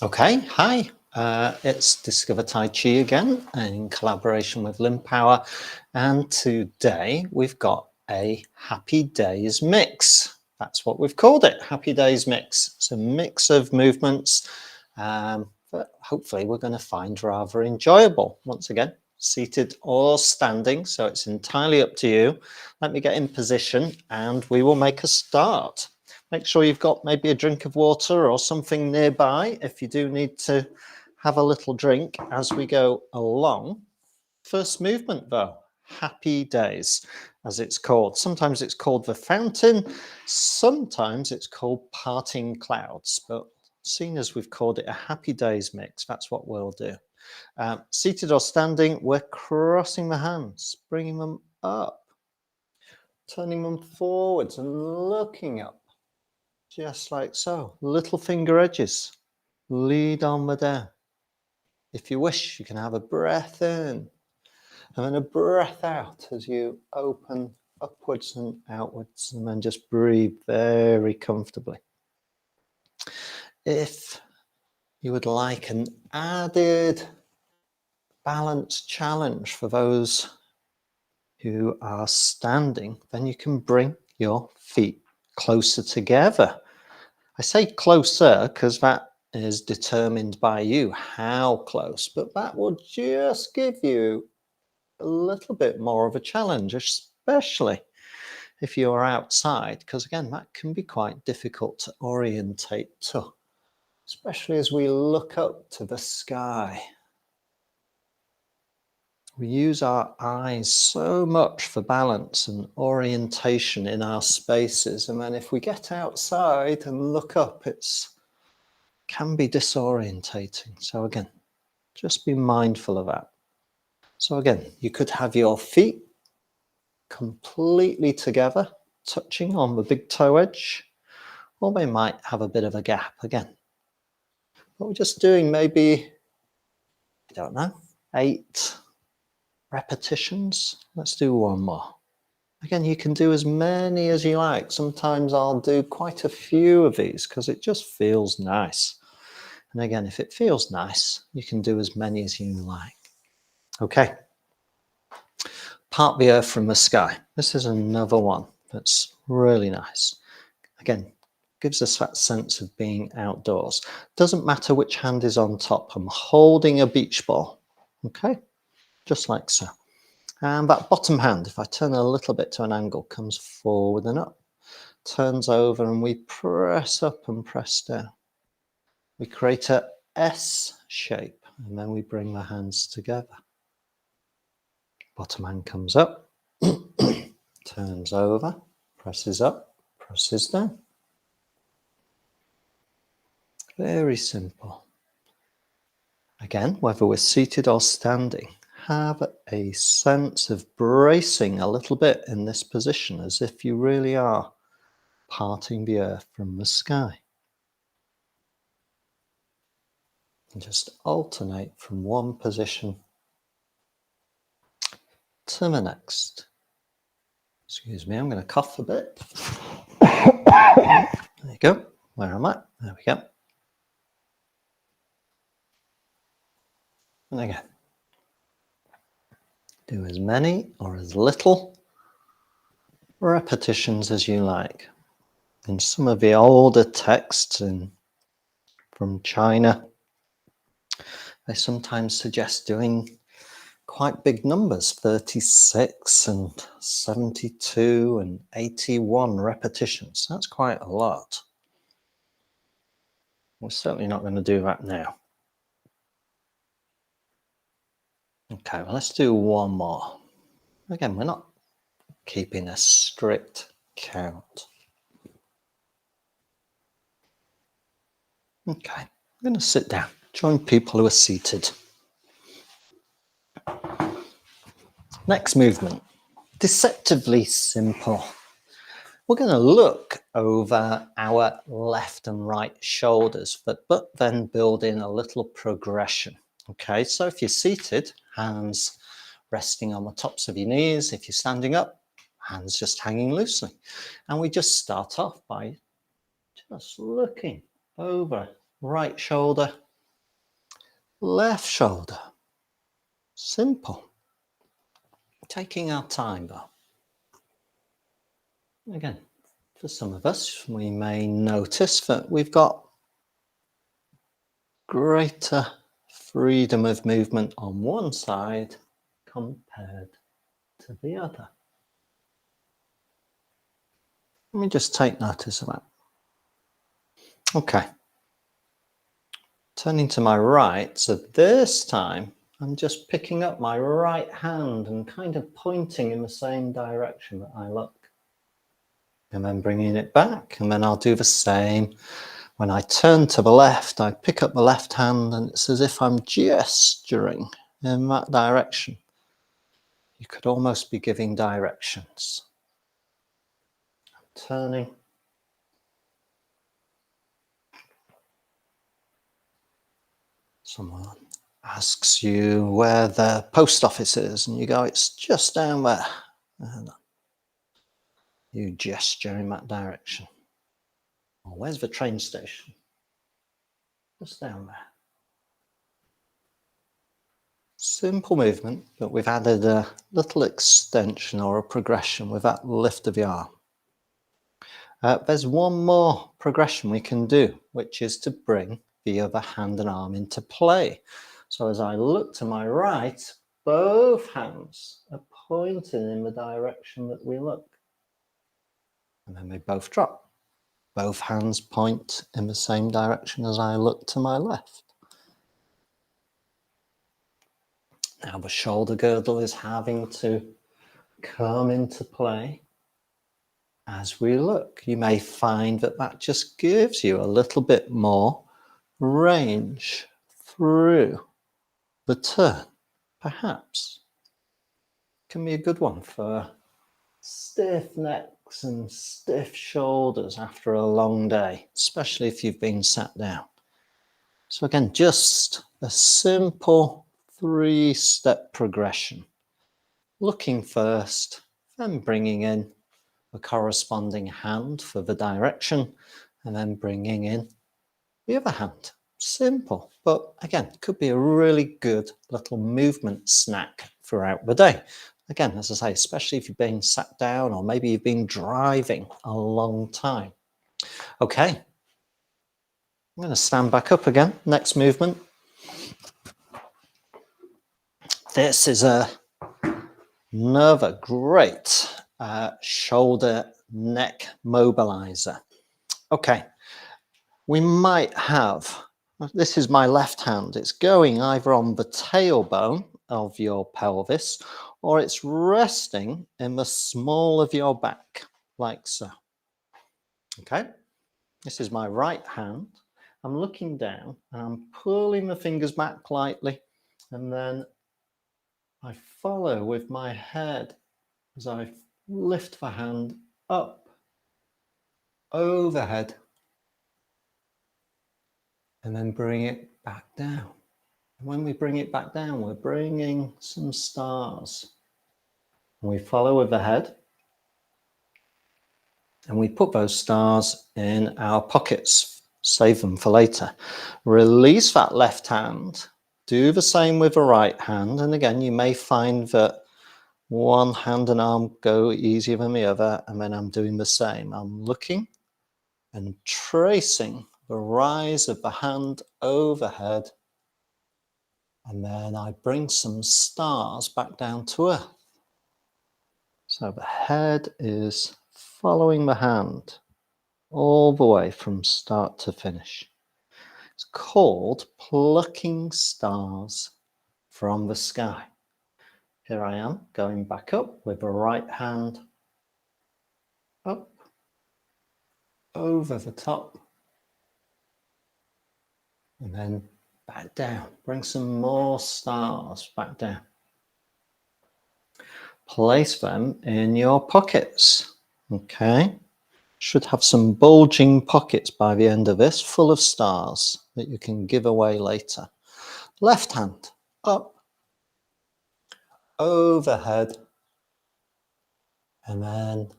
Okay, hi. It's Discover Tai Chi again in collaboration with Limb Power. And today we've got a Happy Days mix. That's what we've called it, Happy Days mix. It's a mix of movements that hopefully we're going to find rather enjoyable. Once again, seated or standing, so it's entirely up to you. Let me get in position and we will make a start. Make sure you've got maybe a drink of water or something nearby if you do need to have a little drink as we go along. First movement though, Happy Days, as it's called. Sometimes it's called the fountain, sometimes it's called parting clouds, but seeing as we've called it a Happy Days mix, that's what we'll do. Seated or standing, we're crossing the hands, bringing them up, turning them forwards and looking up. Just like so, little finger edges, lead on the down. If you wish, you can have a breath in and then a breath out as you open upwards and outwards, and then just breathe very comfortably. If you would like an added balance challenge for those who are standing, then you can bring your feet closer together. I say closer because that is determined by you, how close, but that will just give you a little bit more of a challenge, especially if you're outside, because again, that can be quite difficult to orientate to, especially as we look up to the sky. We use our eyes so much for balance and orientation in our spaces, and then if we get outside and look up, it can be disorientating. So again, just be mindful of that. So again, you could have your feet completely together, touching on the big toe edge, or they might have a bit of a gap again. But we're just doing maybe, I don't know, 8 repetitions. Let's do one more. Again, you can do as many as you like. Sometimes I'll do quite a few of these because it just feels nice. And again, if it feels nice, you can do as many as you like. Okay. Part the earth from the sky. This is another one that's really nice. Again, gives us that sense of being outdoors. Doesn't matter which hand is on top. I'm holding a beach ball. Okay, just like so. And that bottom hand, if I turn a little bit to an angle, comes forward and up, turns over, and we press up and press down. We create a S shape, and then we bring the hands together. Bottom hand comes up, turns over, presses up, presses down. Very simple. Again, whether we're seated or standing, have a sense of bracing a little bit in this position, as if you really are parting the earth from the sky. And just alternate from one position to the next. Excuse me, I'm going to cough a bit. There you go. Where am I? There we go. And again, do as many or as little repetitions as you like. In some of the older texts from China, they sometimes suggest doing quite big numbers, 36 and 72 and 81 repetitions. That's quite a lot. We're certainly not going to do that now. Okay, well, let's do one more. Again, we're not keeping a strict count. Okay, I'm going to sit down. Join people who are seated. Next movement, deceptively simple. We're going to look over our left and right shoulders, but then build in a little progression. Okay, so if you're seated, hands resting on the tops of your knees. If you're standing up, hands just hanging loosely. And we just start off by just looking over right shoulder, left shoulder. Simple. Taking our time though. Again, for some of us, we may notice that we've got greater freedom of movement on one side compared to the other. Let me just take notice of that. Okay. Turning to my right, so this time I'm just picking up my right hand and kind of pointing in the same direction that I look. And then bringing it back, and then I'll do the same. When I turn to the left, I pick up the left hand and it's as if I'm gesturing in that direction. You could almost be giving directions. Turning. Someone asks you where the post office is and you go, it's just down there. And you gesture in that direction. Or where's the train station? Just down there. Simple movement, but we've added a little extension or a progression with that lift of the arm. There's one more progression we can do, which is to bring the other hand and arm into play. So as I look to my right, both hands are pointing in the direction that we look. And then they both drop. Both hands point in the same direction as I look to my left. Now the shoulder girdle is having to come into play as we look. You may find that that just gives you a little bit more range through the turn. Perhaps can be a good one for stiff necks and stiff shoulders after a long day, especially if you've been sat down. So again, just a simple 3-step progression. Looking first, then bringing in the corresponding hand for the direction, and then bringing in the other hand. Simple, but again, could be a really good little movement snack throughout the day. Again, as I say, especially if you've been sat down or maybe you've been driving a long time. Okay, I'm going to stand back up again. Next movement. This is another great shoulder neck mobilizer. Okay, we might have, this is my left hand, it's going either on the tailbone of your pelvis or it's resting in the small of your back, like so. Okay, this is my right hand. I'm looking down and I'm pulling the fingers back lightly, and then I follow with my head as I lift the hand up, overhead, and then bring it back down. And when we bring it back down, we're bringing some stars. And we follow with the head, and we put those stars in our pockets, save them for later. Release that left hand, do the same with the right hand, and again, you may find that one hand and arm go easier than the other, and then I'm doing the same. I'm looking and tracing the rise of the hand overhead, and then I bring some stars back down to earth. So the head is following the hand all the way from start to finish. It's called plucking stars from the sky. Here I am going back up with the right hand up, over the top, and then back down. Bring some more stars back down. Place them in your pockets. Okay. Should have some bulging pockets by the end of this, full of stars that you can give away later. Left hand up, overhead, and then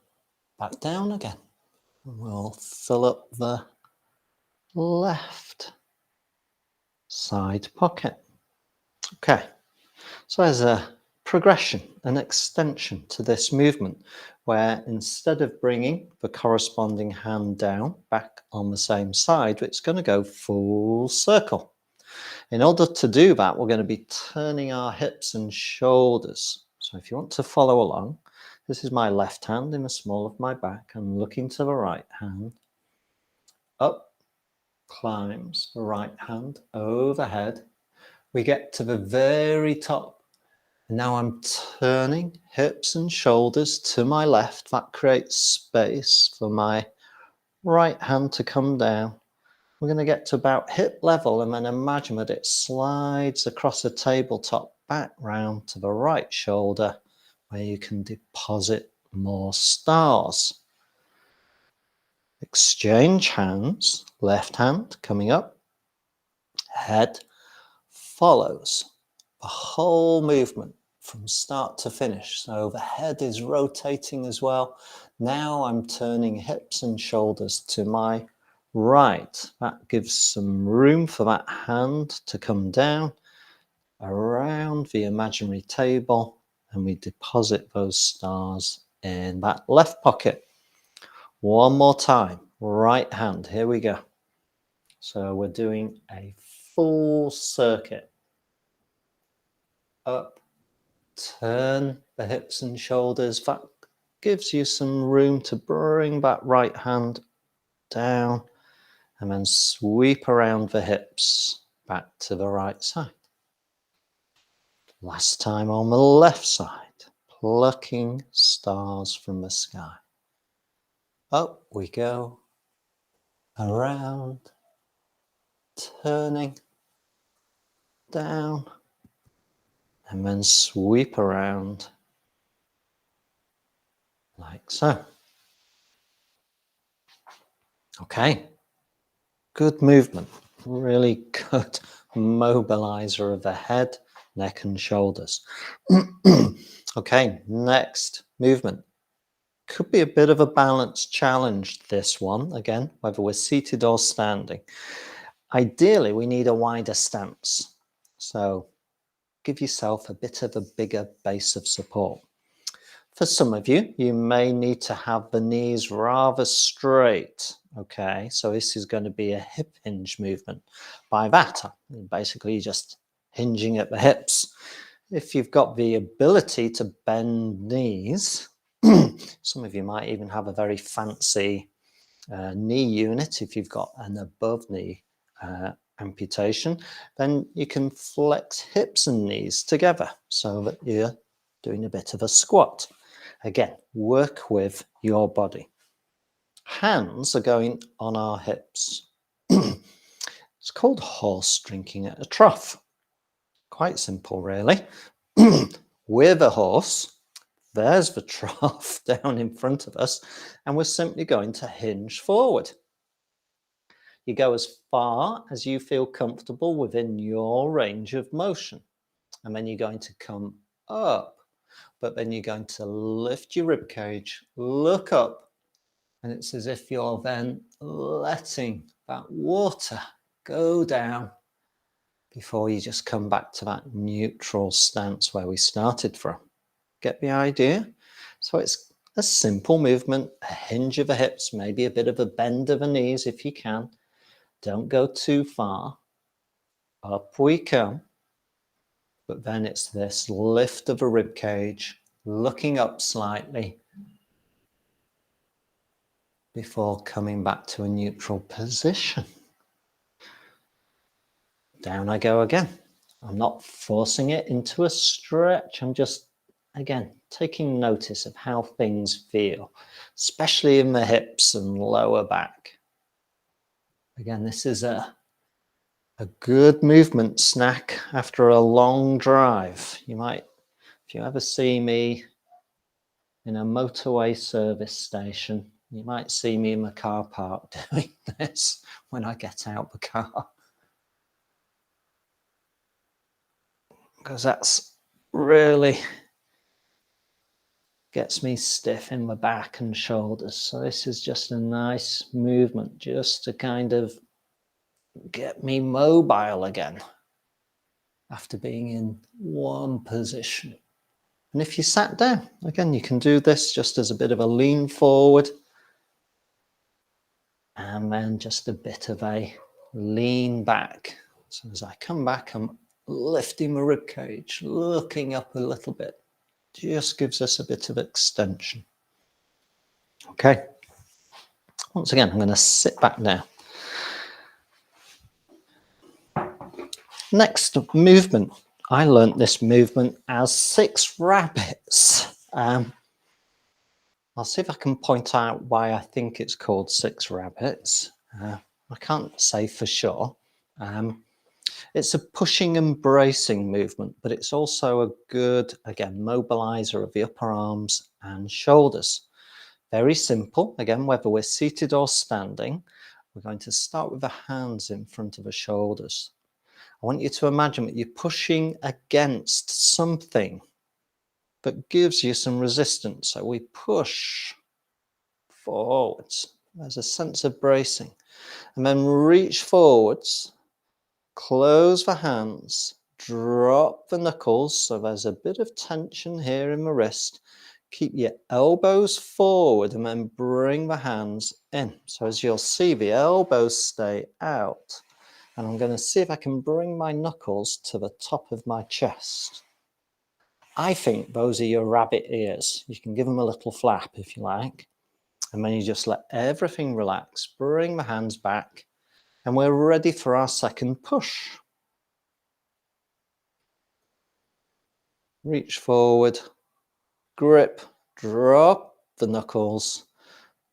back down again. And we'll fill up the left side pocket. Okay, so there's a progression, an extension to this movement where instead of bringing the corresponding hand down back on the same side, it's going to go full circle. In order to do that, we're going to be turning our hips and shoulders. So if you want to follow along, this is my left hand in the small of my back and looking to the right hand. Up climbs the right hand overhead. We get to the very top. And now I'm turning hips and shoulders to my left. That creates space for my right hand to come down. We're going to get to about hip level and then imagine that it slides across the tabletop back round to the right shoulder where you can deposit more stars. Exchange hands, left hand coming up, head follows the whole movement from start to finish. So the head is rotating as well. Now I'm turning hips and shoulders to my right. That gives some room for that hand to come down around the imaginary table, and we deposit those stars in that left pocket. One more time, right hand, here we go. So we're doing a full circuit. Up, turn the hips and shoulders. That gives you some room to bring that right hand down and then sweep around the hips back to the right side. Last time on the left side, plucking stars from the sky. Up we go, around, turning, down, and then sweep around like so. Okay, good movement, really good mobilizer of the head, neck and shoulders. Okay, next movement. Could be a bit of a balance challenge, this one, again, whether we're seated or standing. Ideally, we need a wider stance. So give yourself a bit of a bigger base of support. For some of you, you may need to have the knees rather straight. Okay, so this is going to be a hip hinge movement. By that, basically just hinging at the hips. If you've got the ability to bend knees, some of you might even have a very fancy knee unit. If you've got an above knee amputation, then you can flex hips and knees together so that you're doing a bit of a squat. Again, work with your body. Hands are going on our hips. It's called horse drinking at a trough. Quite simple, really. We're the horse. There's the trough down in front of us, and we're simply going to hinge forward. You go as far as you feel comfortable within your range of motion, and then you're going to come up, but then you're going to lift your rib cage, look up, and it's as if you're then letting that water go down before you just come back to that neutral stance where we started from. Get the idea? So it's a simple movement, a hinge of the hips, maybe a bit of a bend of the knees if you can. Don't go too far. Up we come. But then it's this lift of a rib cage, looking up slightly before coming back to a neutral position. Down I go again. I'm not forcing it into a stretch. I'm just, again, taking notice of how things feel, especially in the hips and lower back. Again, this is a good movement snack after a long drive. You might, if you ever see me in a motorway service station, you might see me in my car park doing this when I get out the car. Because that's really gets me stiff in my back and shoulders. So this is just a nice movement just to kind of get me mobile again after being in one position. And if you sat down, again, you can do this just as a bit of a lean forward and then just a bit of a lean back. So as I come back, I'm lifting my rib cage, looking up a little bit. Just gives us a bit of extension. Okay. Once again, I'm going to sit back now. Next movement. I learnt this movement as 6 rabbits. I'll see if I can point out why I think it's called 6 rabbits. I can't say for sure. It's a pushing and bracing movement, but it's also a good, again, mobilizer of the upper arms and shoulders. Very simple. Again, whether we're seated or standing, we're going to start with the hands in front of the shoulders. I want you to imagine that you're pushing against something that gives you some resistance. So we push forwards. There's a sense of bracing. And then reach forwards, close the hands, drop the knuckles. So there's a bit of tension here in the wrist. Keep your elbows forward and then bring the hands in. So as you'll see, the elbows stay out. And I'm going to see if I can bring my knuckles to the top of my chest. I think those are your rabbit ears. You can give them a little flap if you like. And then you just let everything relax. Bring the hands back. And we're ready for our second push. Reach forward. Grip. Drop the knuckles.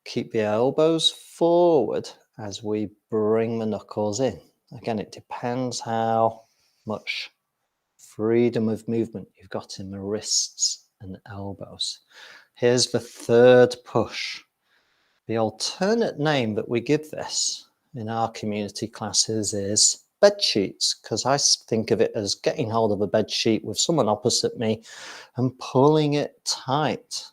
Keep the elbows forward as we bring the knuckles in. Again, it depends how much freedom of movement you've got in the wrists and elbows. Here's the third push. The alternate name that we give this in our community classes is bed sheets, because I think of it as getting hold of a bed sheet with someone opposite me and pulling it tight.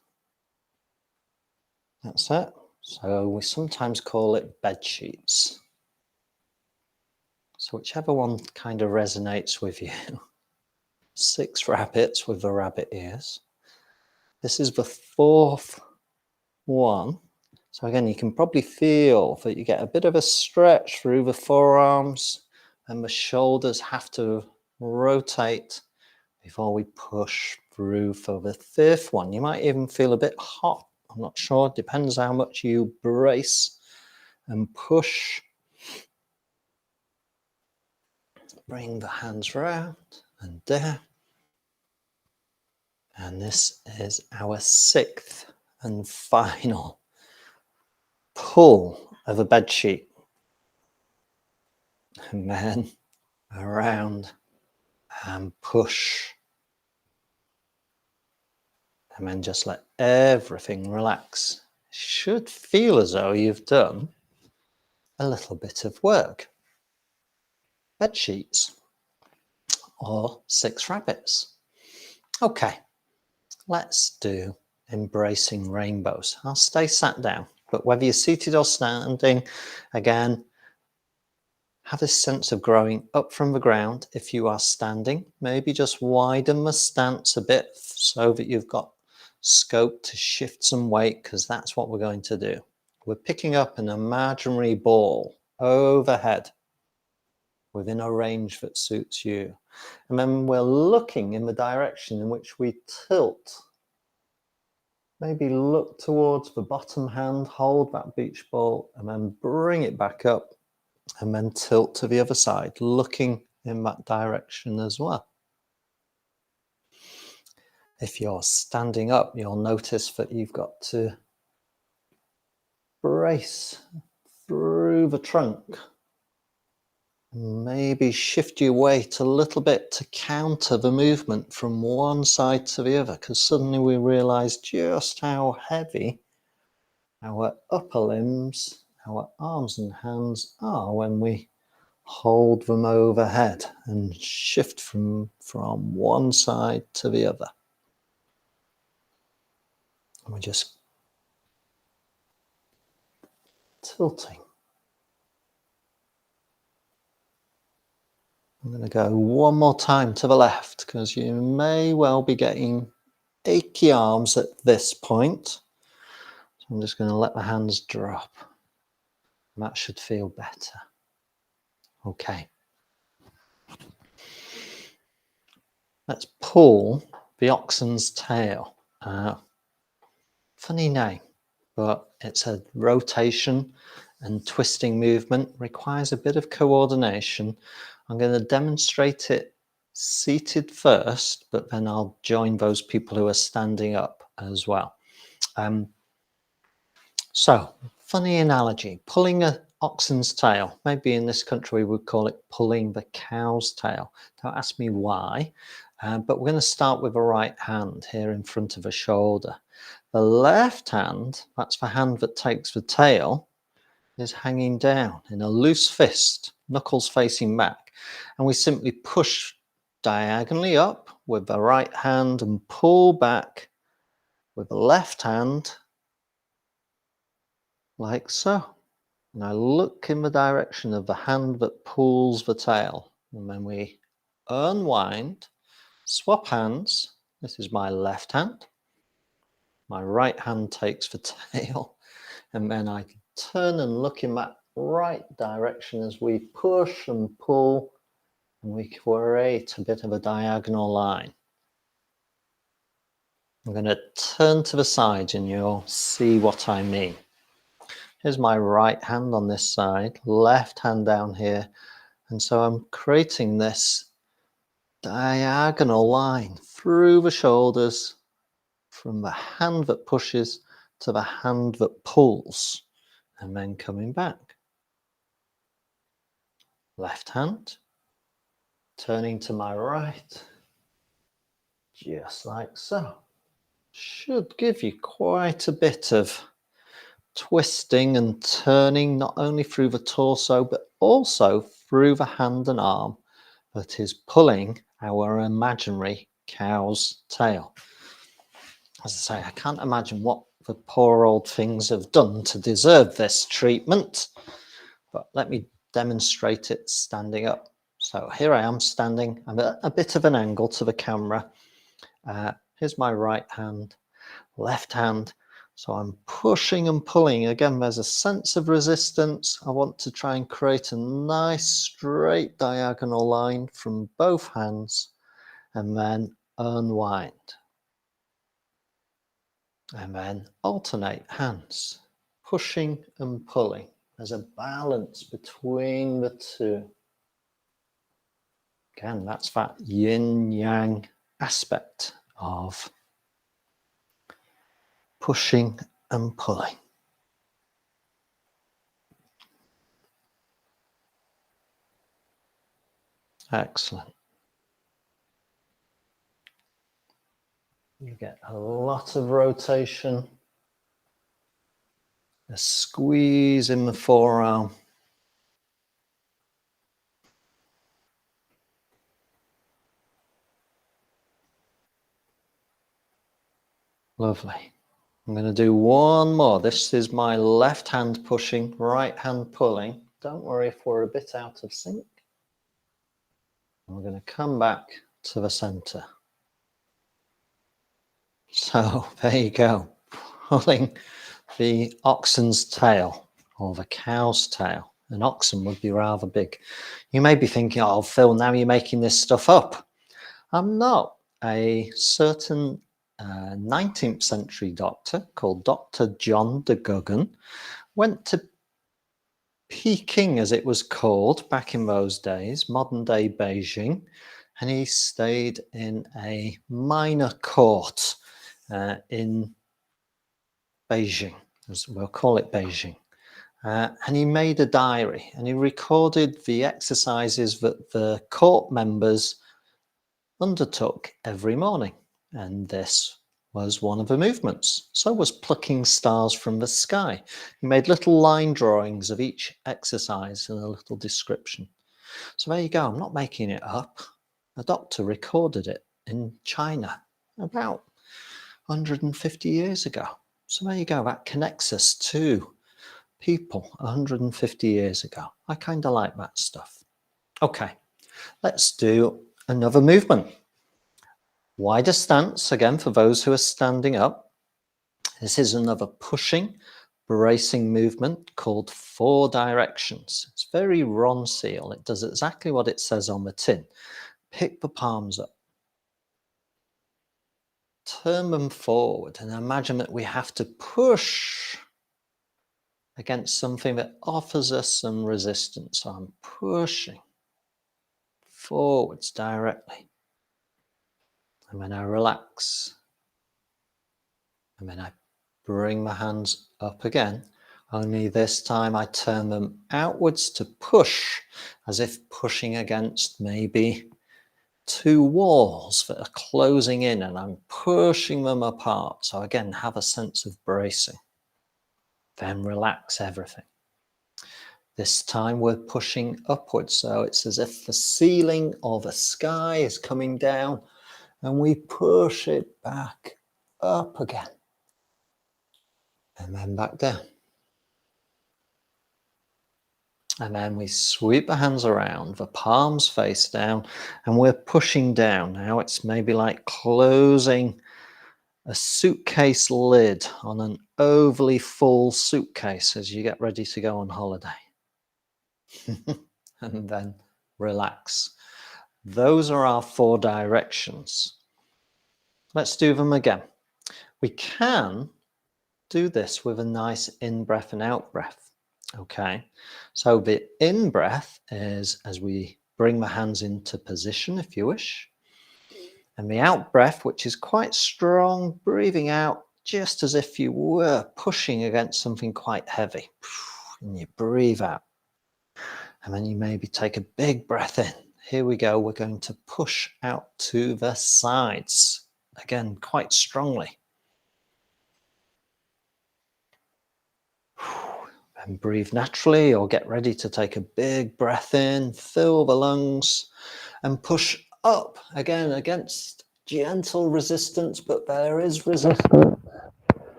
That's it. So we sometimes call it bed sheets. So whichever one kind of resonates with you. 6 rabbits with the rabbit ears. This is the 4th one. So again, you can probably feel that you get a bit of a stretch through the forearms and the shoulders have to rotate before we push through for the 5th one. You might even feel a bit hot. I'm not sure. Depends how much you brace and push. Bring the hands round and down. And this is our 6th and final pull of a bed sheet. And then around and push. And then just let everything relax. Should feel as though you've done a little bit of work. Bed sheets or 6 rabbits. Okay, let's do embracing rainbows. I'll stay sat down, but whether you're seated or standing, again, have a sense of growing up from the ground. If you are standing, maybe just widen the stance a bit so that you've got scope to shift some weight, because that's what we're going to do. We're picking up an imaginary ball overhead within a range that suits you. And then we're looking in the direction in which we tilt. Maybe look towards the bottom hand, hold that beach ball, and then bring it back up. And then tilt to the other side, looking in that direction as well. If you're standing up, you'll notice that you've got to brace through the trunk. Maybe shift your weight a little bit to counter the movement from one side to the other, because suddenly we realize just how heavy our upper limbs, our arms and hands are when we hold them overhead and shift from one side to the other. And we're just tilting. I'm going to go one more time to the left because you may well be getting achy arms at this point. So I'm just going to let the hands drop. That should feel better. Okay. Let's pull the oxen's tail. Funny name, but it's a rotation and twisting movement, requires a bit of coordination. I'm going to demonstrate it seated first, but then I'll join those people who are standing up as well. So, funny analogy, pulling an oxen's tail. Maybe in this country we would call it pulling the cow's tail. Don't ask me why, but we're going to start with the right hand here in front of the shoulder. The left hand, that's the hand that takes the tail, is hanging down in a loose fist, knuckles facing back. And we simply push diagonally up with the right hand and pull back with the left hand like so. And I look in the direction of the hand that pulls the tail. And then we unwind, swap hands. This is my left hand. My right hand takes the tail. And then I turn and look in that right direction as we push and pull. And we create a bit of a diagonal line. I'm going to turn to the side and you'll see what I mean. Here's my right hand on this side, left hand down here. And so I'm creating this diagonal line through the shoulders from the hand that pushes to the hand that pulls, and then coming back. Left hand, turning to my right, just like so. Should give you quite a bit of twisting and turning, not only through the torso, but also through the hand and arm that is pulling our imaginary cow's tail. As I say, I can't imagine what the poor old things have done to deserve this treatment, but let me demonstrate it standing up. So here I am standing. I'm at a bit of an angle to the camera. Here's my right hand, left hand. So I'm pushing and pulling. Again, there's a sense of resistance. I want to try and create a nice straight diagonal line from both hands and then unwind. And then alternate hands, pushing and pulling. There's a balance between the two. Again, that's that yin-yang aspect of pushing and pulling. Excellent. You get a lot of rotation, a squeeze in the forearm. Lovely. I'm going to do one more. This is my left hand pushing, right hand pulling. Don't worry if we're a bit out of sync. We're going to come back to the center. So there you go, pulling the oxen's tail or the cow's tail. An oxen would be rather big. You may be thinking, oh, Phil, now you're making this stuff up. I'm not. A certain 19th century doctor called Dr. John de Guggen went to Peking, as it was called back in those days, modern day Beijing, and he stayed in a minor court in Beijing, as we'll call it Beijing. And he made a diary and he recorded the exercises that the court members undertook every morning. And this was one of the movements. So was plucking stars from the sky. He made little line drawings of each exercise and a little description. So there you go. I'm not making it up. A doctor recorded it in China about 150 years ago. So there you go. That connects us to people 150 years ago. I kind of like that stuff. Okay, Let's do another movement. Wider stance, again, for those who are standing up. This is another pushing, bracing movement called four directions. It's very Ron Seal. It does exactly what it says on the tin. Pick the palms up. Turn them forward and imagine that we have to push against something that offers us some resistance. So I'm pushing forwards directly. And then I relax. And then I bring my hands up again. Only this time I turn them outwards to push, as if pushing against maybe two walls that are closing in, and I'm pushing them apart. So again, have a sense of bracing. Then relax everything. This time we're pushing upwards, so it's as if the ceiling or the sky is coming down and we push it back up again. And then back down. And then we sweep the hands around, the palms face down, and we're pushing down. Now it's maybe like closing a suitcase lid on an overly full suitcase as you get ready to go on holiday. And then relax. Those are our four directions. Let's do them again. We can do this with a nice in-breath and out-breath. Okay, so the in-breath is as we bring the hands into position, if you wish. And the out-breath, which is quite strong, breathing out just as if you were pushing against something quite heavy. And you breathe out. And then you maybe take a big breath in. Here we go. We're going to push out to the sides. Again, quite strongly. And breathe naturally, or get ready to take a big breath in, fill the lungs, and push up again against gentle resistance, but there is resistance.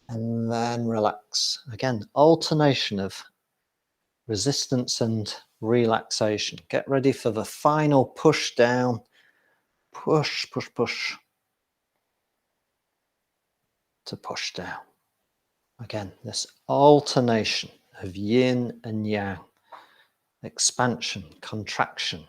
And then relax. Again, alternation of resistance and relaxation. Get ready for the final push down. Push, push, push. To push down. Again, this alternation of yin and yang. Expansion, contraction.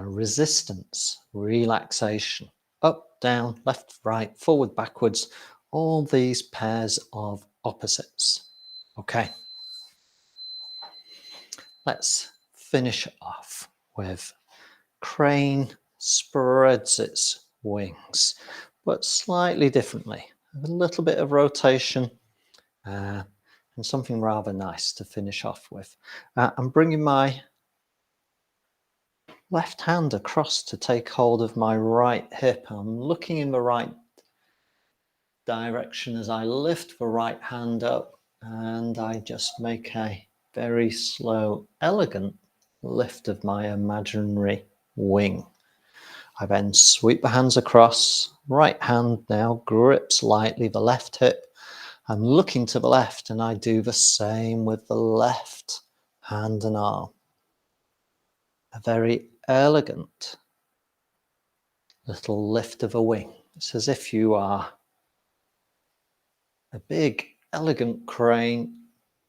Resistance, relaxation, up, down, left, right, forward, backwards, all these pairs of opposites. Okay, let's finish off with crane spreads its wings, but slightly differently. A little bit of rotation and something rather nice to finish off with. I'm bringing my left hand across to take hold of my right hip. I'm looking in the right direction as I lift the right hand up, and I just make a very slow, elegant lift of my imaginary wing. I then sweep the hands across. Right hand now grips lightly the left hip. I'm looking to the left, and I do the same with the left hand and arm. A very elegant little lift of a wing. It's as if you are a big, elegant crane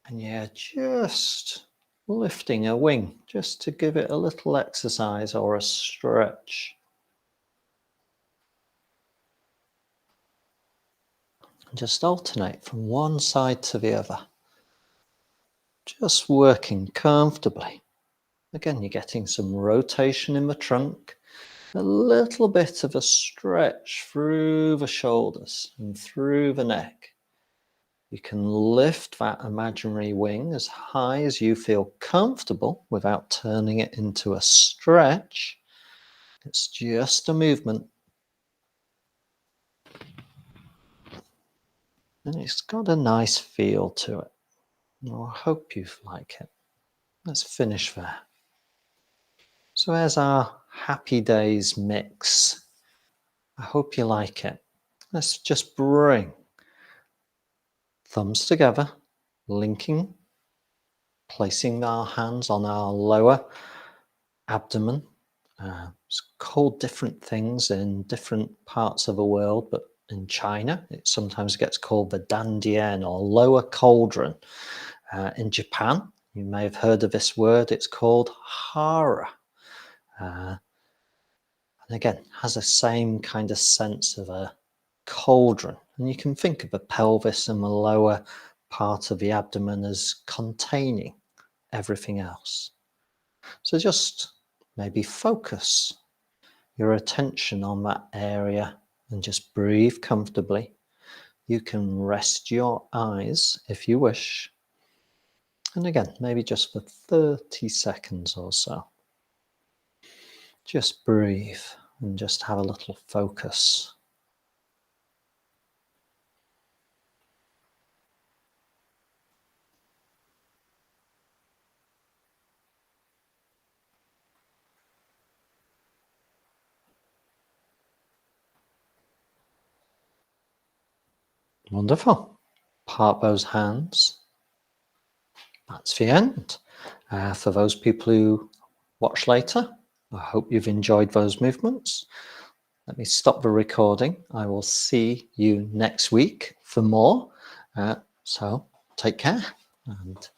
and you're just lifting a wing just to give it a little exercise or a stretch. Just alternate from one side to the other. Just working comfortably. Again, you're getting some rotation in the trunk, a little bit of a stretch through the shoulders and through the neck. You can lift that imaginary wing as high as you feel comfortable without turning it into a stretch. It's just a movement. And it's got a nice feel to it. I hope you like it. Let's finish there. So there's our happy days mix. I hope you like it. Let's just bring thumbs together, linking, placing our hands on our lower abdomen, It's called different things in different parts of the world, but in China, it sometimes gets called the dandian or lower cauldron. In Japan, you may have heard of this word, it's called hara. And again, has the same kind of sense of a cauldron. And you can think of the pelvis and the lower part of the abdomen as containing everything else. So just maybe focus your attention on that area and just breathe comfortably. You can rest your eyes if you wish. And again, maybe just for 30 seconds or so. Just breathe and just have a little focus. Wonderful. Part those hands. That's the end. For those people who watch later, I hope you've enjoyed those movements. Let me stop the recording. I will see you next week for more. So take care and